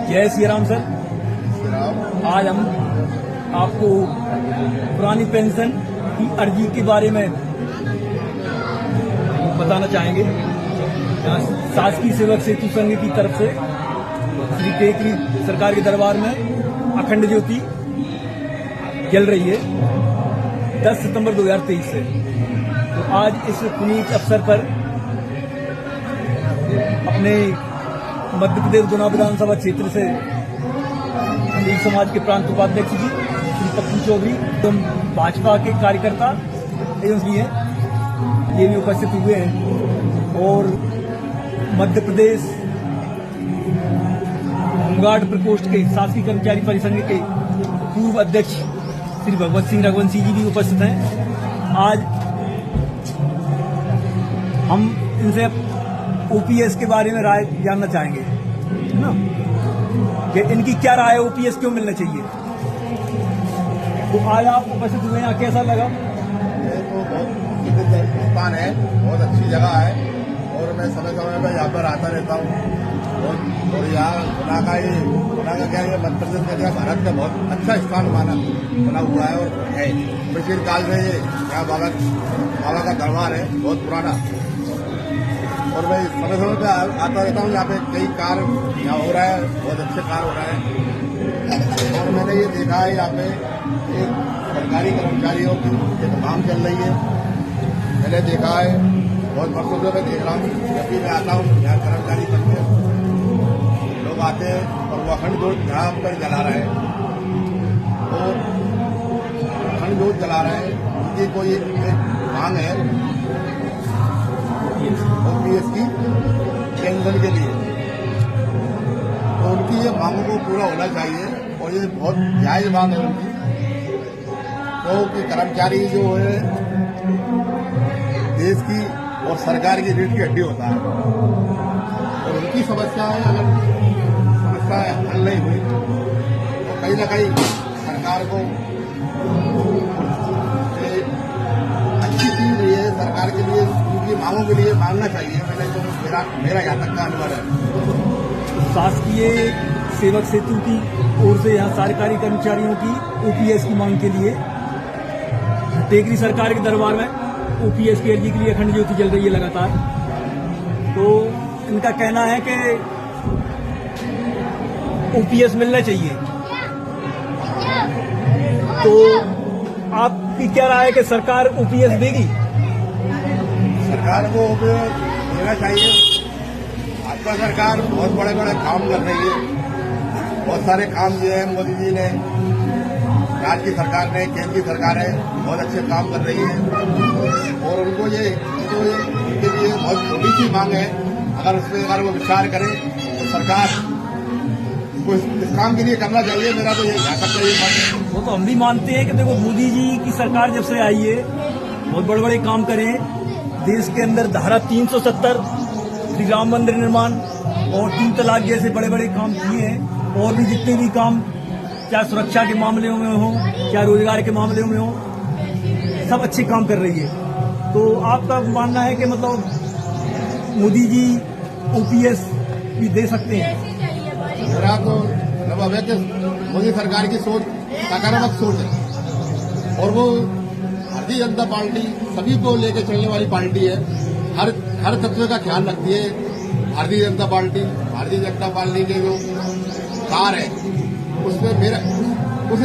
जय श्री राम सर। आज हम आपको पुरानी पेंशन की अर्जी के बारे में बताना चाहेंगे। शासकीय सेवक सेतु संघ की तरफ से श्री टेकरी सरकार के दरबार में अखंड ज्योति जल रही है 10 सितंबर 2023 से। तो आज इस पुनीत अवसर पर अपने मध्य प्रदेश गुना विधानसभा क्षेत्र से हिंदू समाज के प्रांत उपाध्यक्ष जी श्री पप्पू चौधरी एवं भाजपा के कार्यकर्ता एवं भी हैं, ये भी उपस्थित हुए हैं। और मध्य प्रदेश होमगार्ड प्रकोष्ठ के शासकीय कर्मचारी परिसंघ के पूर्व अध्यक्ष श्री भगवत सिंह रघुवंशी जी भी उपस्थित हैं। आज हम इनसे ओपीएस के बारे में राय जानना चाहेंगे, है ना, कि इनकी क्या राय है, ओपीएस क्यों मिलना चाहिए। तो आज आप उपस्थित हुए हैं, कैसा लगा? ये तो बहुत स्थान है, बहुत अच्छी जगह है और मैं समय समय पर यहाँ पर आता रहता हूँ। और यहाँ गुना का क्या है, मध्य प्रदेश का क्या भारत का बहुत अच्छा स्थान बना हुआ है और है। प्राचीन काल से यहाँ बाबा का दरबार है, बहुत पुराना। और मैं समय समय पर आता रहता हूँ। यहाँ पे कई कार्य यहाँ हो रहा है, बहुत अच्छे कार्य हो रहा है। और मैंने ये देखा है यहाँ पे एक सरकारी कर्मचारियों की एक मांग चल रही है। मैंने देखा है, बहुत वर्षों से मैं देख रहा हूँ। जब भी मैं आता हूँ यहाँ कर्मचारी करते लोग आते हैं और वो अखंड जोत यहाँ पर जला रहे हैं और अखंड जोत जला रहे हैं। उनकी कोई एक मांग है ओपीएस की पेंशन के लिए, तो उनकी ये मांगों को पूरा होना चाहिए और ये बहुत जायज मांग है उनकी। तो कि कर्मचारी जो है देश की और सरकार की रीढ़ की हड्डी होता है और उनकी समस्या है, अगर समस्या हल नहीं हुई तो कहीं ना कहीं सरकार को अच्छी चीज रही है, सरकार के लिए उनकी मांगों के लिए मांगना चाहिए। मैंने तो मेरा यहाँ तक का अनुभव है। शासकीय सेवक सेतु की ओर से यहाँ सरकारी कर्मचारियों की ओपीएस की मांग के लिए टेकरी सरकार के दरबार में ओपीएस की अर्जी के लिए अखंड ज्योति जल रही है लगातार। तो इनका कहना है कि ओपीएस मिलना चाहिए। तो आपकी क्या राय है कि सरकार ओपीएस देगी? सरकार को देना चाहिए। भाजपा सरकार बहुत बड़े बड़े काम कर रही है, बहुत सारे काम जो है मोदी जी ने, राज्य की सरकार ने, केंद्र की सरकार है, बहुत अच्छे काम कर रही है। और उनको ये तो उनके लिए बहुत छोटी सी मांग है। अगर उस पर अगर वो विचार करें तो सरकार को इस काम के लिए करना चाहिए। मेरा तो ये यहाँ तक का ये मांग है। वो तो हम भी मानते हैं कि देखो, मोदी जी की सरकार जब से आई है बहुत बड़े बड़े काम करे। देश के अंदर धारा 370, श्री राम मंदिर निर्माण और 3 तलाक जैसे बड़े बड़े काम किए हैं। और भी जितने भी काम, चाहे सुरक्षा के मामले में हो, चाहे रोजगार के मामले में हो, सब अच्छे काम कर रही है। तो आपका मानना है कि मतलब मोदी जी ओपीएस भी दे सकते हैं? मेरा तो अनुभव है कि मोदी सरकार की सोच सकारात्मक सोच है और वो भारतीय जनता पार्टी सभी को लेकर चलने वाली पार्टी है। हर तत्व का ख्याल रखती है भारतीय जनता पार्टी। भारतीय जनता पार्टी के जो कार्य है उसमें मेरा उस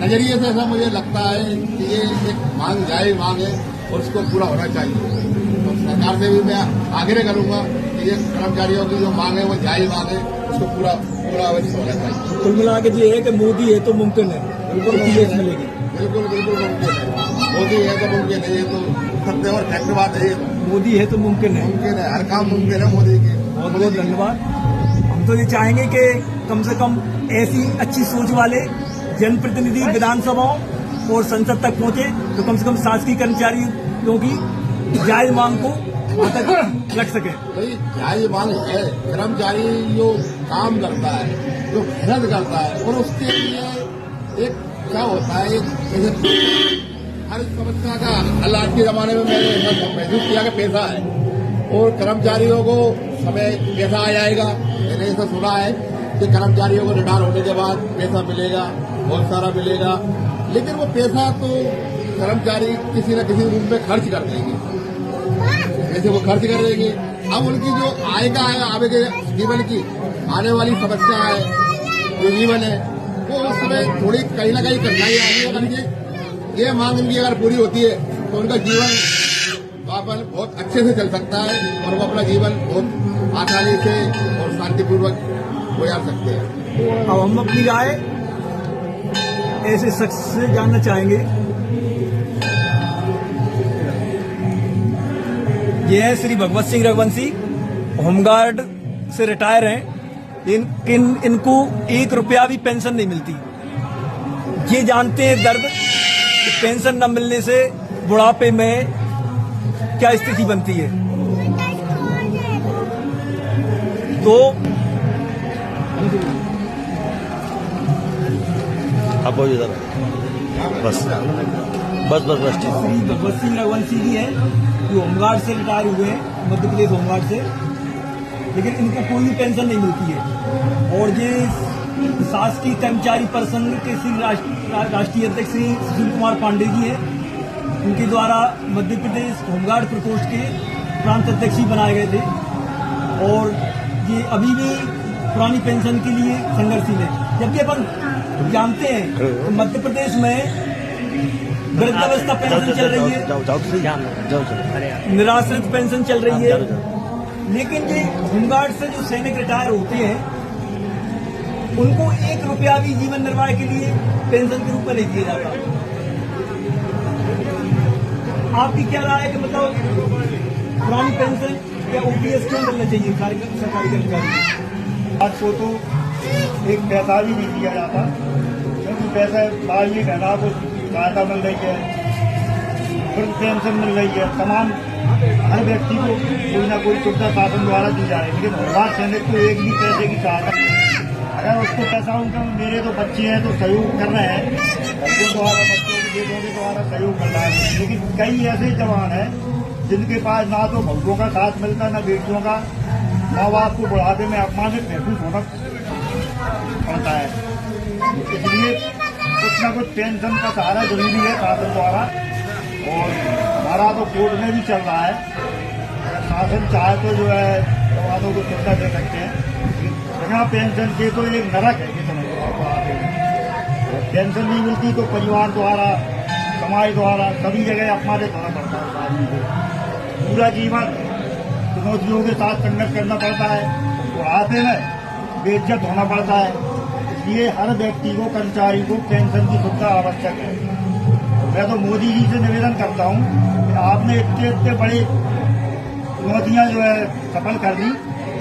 नजरिए से ऐसा मुझे लगता है कि ये एक मांग जायज मांग है और उसको पूरा होना चाहिए। तो सरकार से भी मैं आग्रह करूंगा कि ये कर्मचारियों की जो मांग है वो जायज मांग है, उसको पूरा अवश्य होना चाहिए। कुल मिला के ये है कि मोदी है तो मुमकिन है, बिल्कुल ओपीएस मिलेगी। बिल्कुल मुमकिन है। मोदी है तो मुमकिन है, ये तो सत्य और फैक्ट बात है। मोदी है तो मुमकिन है, हर काम मुमकिन है मोदी के। बहुत बहुत धन्यवाद। हम तो ये चाहेंगे कि कम से कम ऐसी अच्छी सोच वाले जनप्रतिनिधि विधानसभाओं और संसद तक पहुंचे, तो कम से कम शासकीय कर्मचारियों की जायज मांग को वहां तक रख सके। भाई जायज मांग है, कर्मचारी जो काम करता है, जो मेहनत करता है और उसके लिए एक क्या होता है, हर समस्या का हल आज के जमाने में मैंने महसूस किया कि पैसा है और कर्मचारियों को समय पैसा आ जाएगा। मैंने ऐसा सुना है कि कर्मचारियों को रिटायर होने के बाद पैसा मिलेगा, बहुत सारा मिलेगा, लेकिन वो पैसा तो कर्मचारी किसी न किसी रूप में खर्च कर देंगे, जैसे वो खर्च कर देंगे। अब उनकी जो आय का है, आगे के जीवन की आने वाली समस्या है, जो जीवन है, वो उस समय थोड़ी कहीं ना कहीं कठिनाई आएगी। अगर ये मांग इनकी अगर पूरी होती है तो उनका जीवन वापस बहुत अच्छे से चल सकता है और वो अपना जीवन बहुत आसानी से और शांतिपूर्वक गुजार सकते हैं। अब हम अपनी राय ऐसे शख्स से जानना चाहेंगे। ये है श्री भगवत सिंह रघुवंशी, होमगार्ड से रिटायर हैं। इनको 1 रुपया भी पेंशन नहीं मिलती। ये जानते हैं दर्द कि पेंशन न मिलने से बुढ़ापे में क्या स्थिति बनती है। तो अब बहुत ज्यादा बस बस बस बस ठीक। श्री भगवत सिंह रघुवंशी जी हैं, जो होमगार्ड से रिटायर हुए हैं, मध्य प्रदेश होमगार्ड से, लेकिन इनको कोई भी पेंशन नहीं मिलती है। और ये शासकीय कर्मचारी परिसंघ के श्री राष्ट्रीय अध्यक्ष श्री सुशील कुमार पांडे जी हैं, उनके द्वारा मध्य प्रदेश होमगार्ड प्रकोष्ठ के प्रांत अध्यक्ष ही बनाए गए थे। और ये अभी भी पुरानी पेंशन के लिए संघर्षशील है। जबकि अपन जानते हैं कि मध्य प्रदेश में वृद्धावस्था पेंशन चल रही है, निराश्रित पेंशन चल रही है, लेकिन ये होमगार्ड से जो सैनिक रिटायर होते हैं उनको 1 रुपया भी जीवन निर्वाह के लिए पेंशन के रूप में नहीं दिया जाता। आपकी क्या राय है कि मतलब पुरानी पेंशन या ओपीएस क्यों मिलना चाहिए सरकारी कर्मचारी? आज को तो एक पैसा भी नहीं दिया जाता, क्योंकि पैसा साल ये महीना को सहायता मिल रही है, फिर पेंशन मिल रही है, तमाम हर व्यक्ति को कोई ना कोई सुविधा शासन द्वारा दी जा रही है। लेकिन होमगार्ड सैनिक को एक भी पैसे की सहायता, अगर उसको पैसा उनका, मेरे तो बच्चे हैं तो सहयोग कर रहे हैं, बच्चों द्वारा बच्चों के बेटों के द्वारा सहयोग कर रहा है। लेकिन कई ऐसे जवान हैं जिनके पास ना तो बहूओं का साथ मिलता, ना बेटियों का, माँ बाप को बुढ़ापे में अपमानित महसूस होना पड़ता है। इसलिए कुछ न कुछ पेंशन का सहारा जरूरी है शासन द्वारा। और हमारा तो कोर्ट में भी चल रहा है, अगर शासन चाहे तो जो है जवानों को सुविधा दे सकते हैं। बिना पेंशन के तो एक नरक है ये समझ लो आप। पेंशन नहीं मिलती तो परिवार द्वारा, समाज द्वारा सभी जगह अपमानित होना पड़ता है आदमी को। पूरा जीवन चुनौतियों के साथ संघर्ष करना पड़ता है, बुढ़ापे में बेइज्जत होना पड़ता है। इसलिए हर व्यक्ति को, कर्मचारी को पेंशन की सुविधा आवश्यक है। मैं तो मोदी जी से निवेदन करता हूँ कि आपने इतने बड़े चुनौतियां जो है सफल कर दी।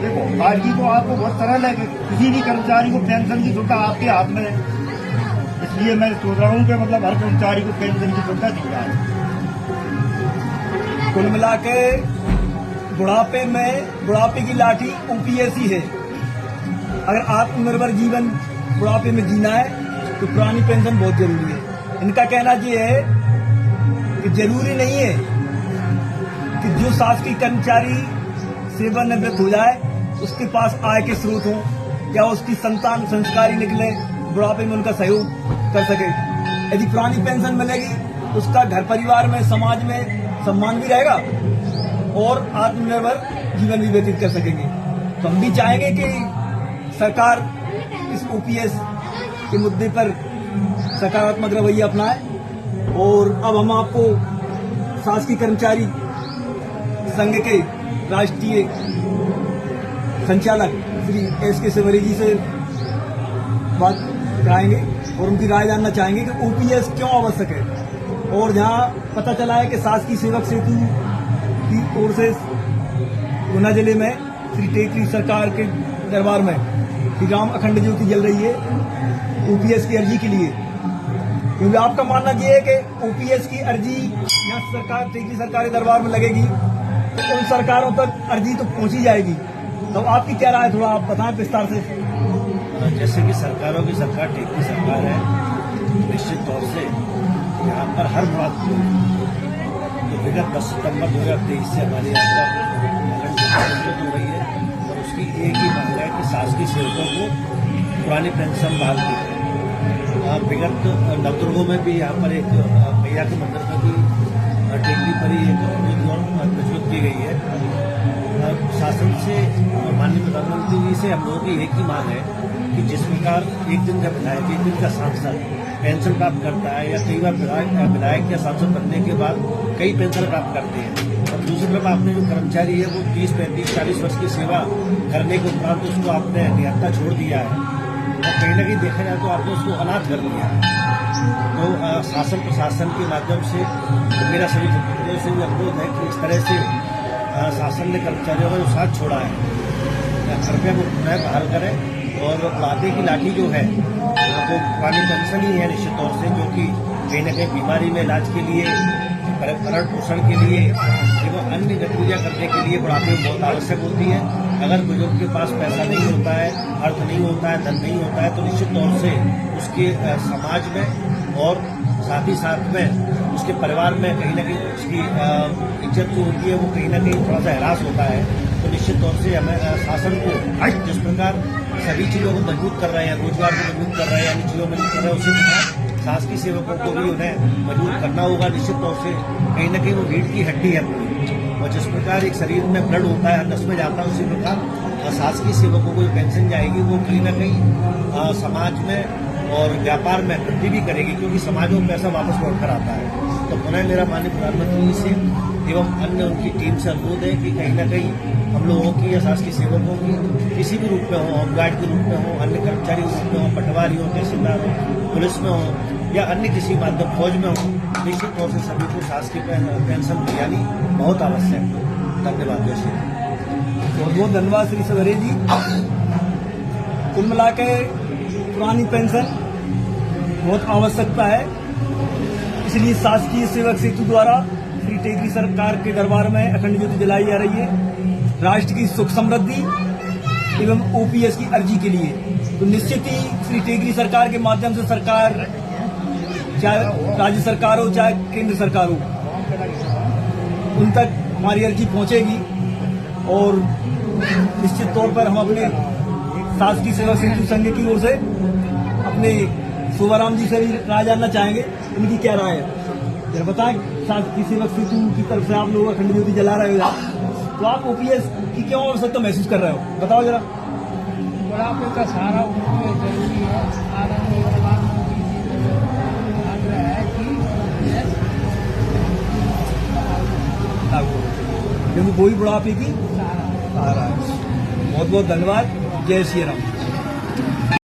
देखो होमगार्ड जी को आपको बहुत सरल है कि किसी भी कर्मचारी को पेंशन की सुविधा आपके हाथ में है। इसलिए मैं सोच रहा हूँ कि मतलब हर कर्मचारी को पेंशन की सुविधा दी जाए। कुल मिला के बुढ़ापे की लाठी ओपीएस ही है। अगर आत्मनिर्भर जीवन बुढ़ापे में जीना है तो पुरानी पेंशन बहुत जरूरी है। इनका कहना ये है कि जरूरी नहीं है कि जो शासकीय कर्मचारी सेवानिवृत्त हो जाए उसके पास आय के स्रोत हों या उसकी संतान संस्कारी निकले, बुढ़ापे में उनका सहयोग कर सके। यदि पुरानी पेंशन मिलेगी तो उसका घर परिवार में, समाज में सम्मान भी रहेगा और आत्मनिर्भर जीवन भी व्यतीत कर सकेंगे। तो हम भी चाहेंगे कि सरकार इस ओपीएस के मुद्दे पर सकारात्मक रवैया अपनाए। और अब हम आपको शासकीय कर्मचारी संघ के राष्ट्रीय संचालक श्री एस.के. सेवरी जी से बात कराएंगे और उनकी राय जानना चाहेंगे कि ओपीएस क्यों आवश्यक है। और जहां पता चला है कि शासकीय सेवक सेतु की ओर से गुना जिले में श्री टेकरी सरकार के दरबार में श्री राम अखंड ज्योति जल रही है ओपीएस की अर्जी के लिए, क्योंकि आपका मानना ये है कि ओपीएस की अर्जी यहाँ सरकार, टेकरी सरकार के दरबार में लगेगी तो उन सरकारों तक अर्जी तो पहुंची जाएगी। तो आपकी क्या राय, थोड़ा आप बताएं विस्तार से। जैसे कि सरकारों की सरकार टेकरी सरकार है, निश्चित तौर से यहाँ पर हर बात तो विगत 10 सितम्बर 2023 से हमारी यात्रा हो रही है और उसकी एक ही मांग है कि शासकीय सेवकों को पुरानी पेंशन बहाल की है। विगत नवदुर्गों में भी यहाँ पर एक मैया के मंदिर में भी टेकरी पर ही एक प्रज्वलित की गई है। शासन से और माननीय प्रधानमंत्री जी से हम लोगों की एक ही मांग है कि जिस प्रकार एक दिन का विधायक, एक दिन का सांसद पेंशन प्राप्त करता है, या कई बार विधायक या सांसद बनने के बाद कई पेंशन प्राप्त करते हैं, और दूसरी तरफ आपने जो कर्मचारी है वो 30, 35, 40 वर्ष की सेवा करने के उपरांत उसको आपने निहत्था छोड़ दिया है, और कहीं न कहीं देखा जाए तो आपने उसको अनाथ कर दिया है। तो शासन प्रशासन के माध्यम से मेरा सभी जनप्रतिनिधियों से भी अनुरोध है कि इस तरह से शासन ने कर्मचारियों का जो साथ छोड़ा है कृपया वो पुनः बहाल करें, और बुढ़ापे की लाठी जो है वो पुरानी पेंशन ही है निश्चित तौर से, जो कि कहीं न कहीं बीमारी में इलाज के लिए, भरण पोषण के लिए एवं अन्य गतिविधियाँ करने के लिए बुढ़ापे में बहुत आवश्यक होती है। अगर बुजुर्ग के पास पैसा नहीं होता है, अर्थ नहीं होता है, धन नहीं होता है, तो निश्चित तौर से उसके समाज में और साथ ही साथ में उसके परिवार में कहीं न कहीं उसकी इज्जत जो होती है वो कहीं न कहीं थोड़ा सा ह्रास होता है। तो निश्चित तौर से हमें शासन को जिस प्रकार सभी चीज़ों को मजबूत कर रहे हैं, रोजगार को मजबूत कर रहे हैं, अन्य चीज़ों में मजबूत कर रहे हैं, उसी प्रकार शासकीय सेवकों को भी उन्हें मजबूत करना होगा। निश्चित तौर से कहीं न कहीं वो रीढ़ की हड्डी है पूरी, और जिस प्रकार एक शरीर में ब्लड होता है, नस में जाता है, उसी प्रकार शासकीय सेवकों को जो पेंशन जाएगी वो कहीं न कहीं समाज में और व्यापार में वृद्धि भी करेगी, क्योंकि समाज में पैसा वापस लौट कर आता है। तो पुनः मेरा माननीय प्रधानमंत्री से एवं अन्य उनकी टीम से अनुरोध है कि कहीं न कहीं हम लोगों की या शासकीय सेवकों की किसी भी रूप में हो, होमगार्ड के रूप में हो, अन्य कर्मचारी के रूप में हो, पटवारी हो, तहसीलदार हो, पुलिस में हो, या अन्य किसी माध्यम फौज में हो, निश्चित तौर से सभी को शासकीय पेंशन दिलानी बहुत आवश्यक है। धन्यवाद। जय श्री राम। बहुत बहुत धन्यवाद श्री सवेरे जी। कुल मिला के पुरानी पेंशन बहुत आवश्यकता है, इसलिए शासकीय सेवक सेतु द्वारा श्री टेकरी सरकार के दरबार में अखंड ज्योति जलाई जा रही है, राष्ट्र की सुख समृद्धि एवं ओपीएस की अर्जी के लिए। तो निश्चित ही श्री टेकरी सरकार के माध्यम से सरकार, चाहे राज्य सरकार हो चाहे केंद्र सरकार हो, उन तक हमारी अर्जी पहुंचेगी, और निश्चित तौर पर हम अपने शासकीय सेवक सेतु संघ की ओर से अपने शोभाराम जी से भी राय जानना चाहेंगे, उनकी क्या राय है। जरा बताएं, शासकीय सेवक सेतु की तरफ से आप लोग अखंड ज्योति जला रहे हो, तो आप ओपीएस की क्यों आवश्यकता महसूस कर रहे हो, बताओ जरा। बुढ़ापे का सहारा उनको जरूरी है। आदरणीय प्रधानमंत्री जी से आग्रह है कि क्योंकि वही बुढ़ापे की सहारा है। बहुत बहुत धन्यवाद। जय श्री राम।